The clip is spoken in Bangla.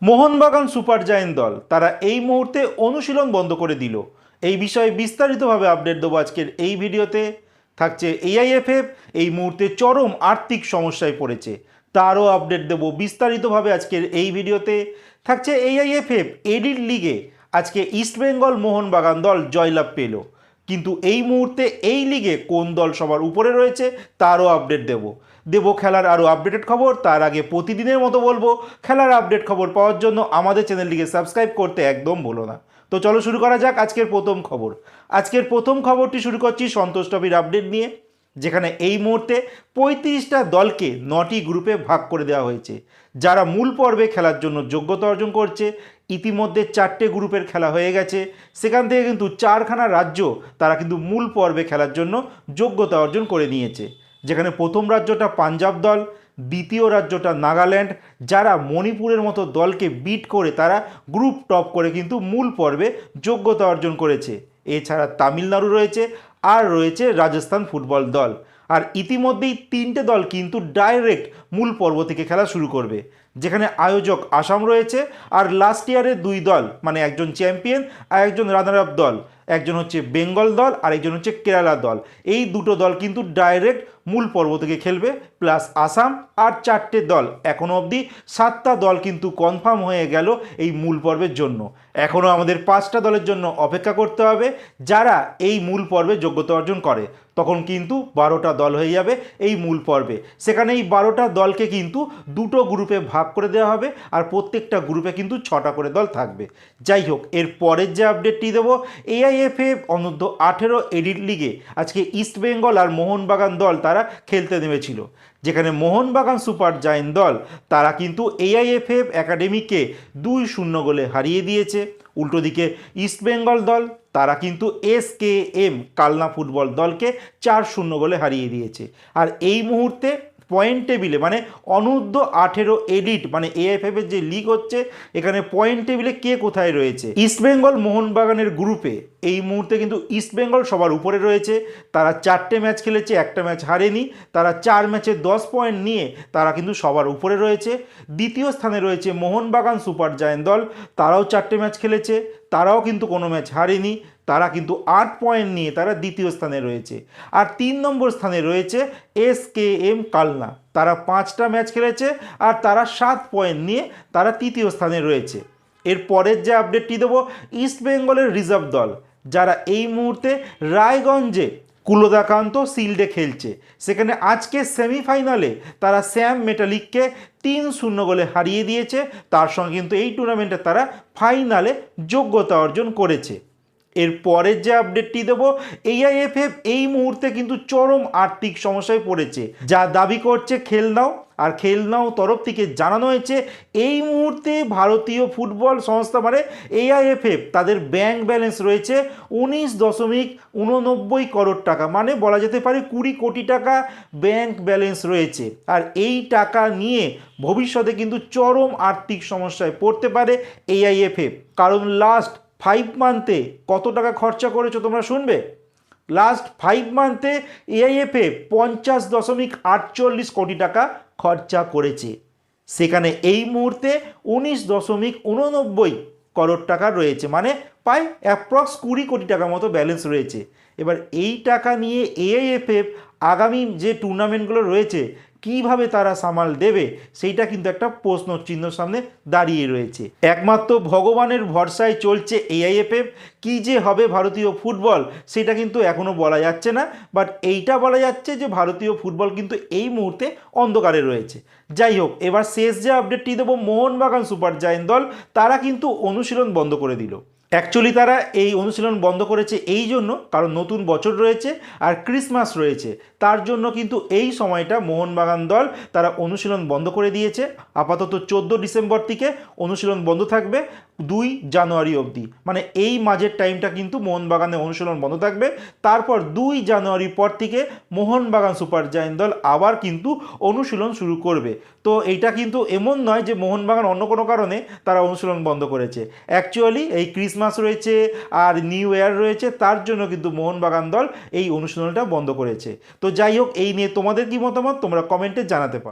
মোহনবাগান সুপার জায়েন্ট দল তারা এই মুহূর্তে অনুশীলন বন্ধ করে দিল। এই বিষয়ে বিস্তারিতভাবে আপডেট দেবো আজকের এই ভিডিওতে। থাকছে এআইএফএফ এই মুহূর্তে চরম আর্থিক সমস্যায় পড়েছে, তারও আপডেট দেবো বিস্তারিতভাবে আজকের এই ভিডিওতে। থাকছে এআইএফএফ এডিট লিগে আজকে ইস্টবেঙ্গল মোহনবাগান দল জয়লাভ পেল, কিন্তু এই মুহূর্তে এই লিগে কোন দল সবার উপরে রয়েছে তারও আপডেট দেবো খেলার আরও আপডেটেড খবর। তার আগে প্রতিদিনের মতো বলবো, খেলার আপডেট খবর পাওয়ার জন্য আমাদের চ্যানেলটিকে সাবস্ক্রাইব করতে একদম ভুলো না। তো চলো শুরু করা যাক আজকের প্রথম খবর। আজকের প্রথম খবরটি শুরু করছি সন্তোষ ট্রফির আপডেট নিয়ে, যেখানে এই মুহূর্তে 35টা দলকে 9টি গ্রুপে ভাগ করে দেওয়া হয়েছে, যারা মূল পর্বে খেলার জন্য যোগ্যতা অর্জন করছে। ইতিমধ্যে 4টে গ্রুপের খেলা হয়ে গেছে, সেখান থেকে কিন্তু 4খানা রাজ্য তারা কিন্তু মূল পর্বে খেলার জন্য যোগ্যতা অর্জন করে নিয়েছে। যেখানে প্রথম রাজ্যটা পাঞ্জাব দল, দ্বিতীয় রাজ্যটা নাগাল্যান্ড, যারা মণিপুরের মতো দলকে বিট করে তারা গ্রুপ টপ করে কিন্তু মূল পর্বে যোগ্যতা অর্জন করেছে। এছাড়া তামিলনাড়ু রয়েছে, আর রয়েছে রাজস্থান ফুটবল দল। আর ইতিমধ্যেই 3টে দল কিন্তু ডাইরেক্ট মূল পর্ব থেকে খেলা শুরু করবে, যেখানে আয়োজক আসাম রয়েছে। আর লাস্ট ইয়ারের 2 দল, মানে একজন চ্যাম্পিয়ন আর একজন রানার আপ দল, একজন হচ্ছে বেঙ্গল দল আর একজন হচ্ছে কেরালা দল। এই দুটো দল কিন্তু ডাইরেক্ট মূল পর্ব থেকে খেলবে, প্লাস আসাম। আর 4টে দল, এখনও অবধি 7টা দল কিন্তু কনফার্ম হয়ে গেল এই মূল পর্বের জন্য। এখনও আমাদের 5টা দলের জন্য অপেক্ষা করতে হবে, যারা এই মূল পর্বে যোগ্যতা অর্জন করে। তখন কিন্তু 12টা দল হয়ে যাবে এই মূল পর্বে। সেখানে এই 12টা দলকে কিন্তু 2টো গ্রুপে ভাগ করে দেওয়া হবে, আর প্রত্যেকটা গ্রুপে কিন্তু 6টা করে দল থাকবে। যাই হোক, এর পরের যে আপডেটটি দেবো, এআইএফএফ অনূর্ধ্ব 18 এডিট লিগে আজকে ইস্টবেঙ্গল আর মোহনবাগান দল তারা খেলতে নেমেছিল। যেখানে মোহনবাগান সুপার জায়েন্ট দল তারা কিন্তু এআইএফএফ একাডেমিকে 2-0 গোলে হারিয়ে দিয়েছে। উল্টো দিকে ইস্টবেঙ্গল দল তারা কিন্তু এসকেএম কালনা ফুটবল দলকে 4-0 গোলে হারিয়ে দিয়েছে। আর এই মুহূর্তে পয়েন্ট টেবিলে, মানে অনূর্ধ্ব 18 এডিট মানে এএফএফ এর যে লিগ হচ্ছে, এখানে পয়েন্ট টেবিলে কে কোথায় রয়েছে। ইস্টবেঙ্গল মোহনবাগানের গ্রুপে এই মুহূর্তে কিন্তু ইস্টবেঙ্গল সবার উপরে রয়েছে। তারা 4টে ম্যাচ খেলেছে, একটা ম্যাচ হারেনি। তারা 4 ম্যাচে 10 পয়েন্ট নিয়ে তারা কিন্তু সবার উপরে রয়েছে। দ্বিতীয় স্থানে রয়েছে মোহনবাগান সুপার জায়েন্ট দল, তারাও 4টে ম্যাচ খেলেছে, তারাও কিন্তু কোনো ম্যাচ হারেনি। তারা কিন্তু 8 পয়েন্ট নিয়ে তারা দ্বিতীয় স্থানে রয়েছে। আর 3 নম্বর স্থানে রয়েছে এসকেএম কালনা, তারা 5টা ম্যাচ খেলেছে আর তারা 7 পয়েন্ট নিয়ে তারা তৃতীয় স্থানে রয়েছে। এর পরের যে আপডেটটি দেবো, ইস্টবেঙ্গলের রিজার্ভ দল যারা এই মুহূর্তে রায়গঞ্জে কুলদাকান্ত শিল্ডে খেলছে, সেখানে আজকে সেমিফাইনালে তারা শ্যাম মেটালিককে 3-0 গোলে হারিয়ে দিয়েছে। তার সঙ্গে কিন্তু এই টুর্নামেন্টে তারা ফাইনালে যোগ্যতা অর্জন করেছে। এর পরের যে আপডেটটি দেবো, এআইএফএফ এই মুহূর্তে কিন্তু চরম আর্থিক সমস্যায় পড়েছে, যা দাবি করছে খেলনাও। আর খেলনাও তরফ থেকে জানানো হয়েছে এই মুহূর্তে ভারতীয় ফুটবল সংস্থা মানে এআইএফএফ তাদের ব্যাংক ব্যালেন্স রয়েছে 19.89 করোড় টাকা, মানে বলা যেতে পারে 20 কোটি টাকা ব্যাংক ব্যালেন্স রয়েছে। আর এই টাকা নিয়ে ভবিষ্যতে কিন্তু চরম আর্থিক সমস্যায় পড়তে পারে এআইএফএফ। কারণ লাস্ট 5 মান্থে কত টাকা খরচা করেছো তোমরা শুনবে। লাস্ট 5 মান্থে এআইএফএফ 50.48 কোটি টাকা খরচা করেছে। সেখানে এই মুহূর্তে 19.89 করোড় টাকা রয়েছে, মানে প্রায় অ্যাপ্রক্স 20 কোটি টাকা মতো ব্যালেন্স রয়েছে। এবার এই টাকা নিয়ে এআইএফএফ আগামী যে টুর্নামেন্টগুলো রয়েছে কিভাবে তারা সামাল দেবে, সেইটা কিন্তু একটা প্রশ্ন চিহ্ন সামনে দাঁড়িয়ে রয়েছে। একমাত্র ভগবানের ভরসায় চলছে এআইএফএফ। কী যে হবে ভারতীয় ফুটবল সেটা কিন্তু এখনও বলা যাচ্ছে না, বাট এইটা বলা যাচ্ছে যে ভারতীয় ফুটবল কিন্তু এই মুহূর্তে অন্ধকারে রয়েছে। যাই হোক, এবার শেষ যে আপডেটটি দেবো, মোহনবাগান সুপার জায়েন্ট দল তারা কিন্তু অনুশীলন বন্ধ করে দিল। অ্যাকচুয়ালি তারা এই অনুশীলন বন্ধ করেছে এই জন্য, কারণ নতুন বছর রয়েছে আর ক্রিসমাস রয়েছে, তার জন্য কিন্তু এই সময়টা মোহনবাগান দল তারা অনুশীলন বন্ধ করে দিয়েছে। আপাতত 14 ডিসেম্বর থেকে অনুশীলন বন্ধ থাকবে 2 জানুয়ারি অবধি, মানে এই মাঝের টাইমটা কিন্তু মোহনবাগানে অনুশীলন বন্ধ থাকবে। তারপর 2 জানুয়ারির পর থেকে মোহনবাগান সুপার জায়েন্ট দল আবার কিন্তু অনুশীলন শুরু করবে। তো এইটা কিন্তু এমন নয় যে মোহনবাগান অন্য কোনো কারণে তারা অনুশীলন বন্ধ করেছে। অ্যাকচুয়ালি এই ক্রিসমাস রয়েছে আর নিউ ইয়ার রয়েছে, তার জন্য কিন্তু মোহনবাগান দল এই অনুশীলনটা বন্ধ করেছে। তো যাই হোক, এই নিয়ে তোমাদের কি মতামত তোমরা কমেন্টে জানাতে পারো।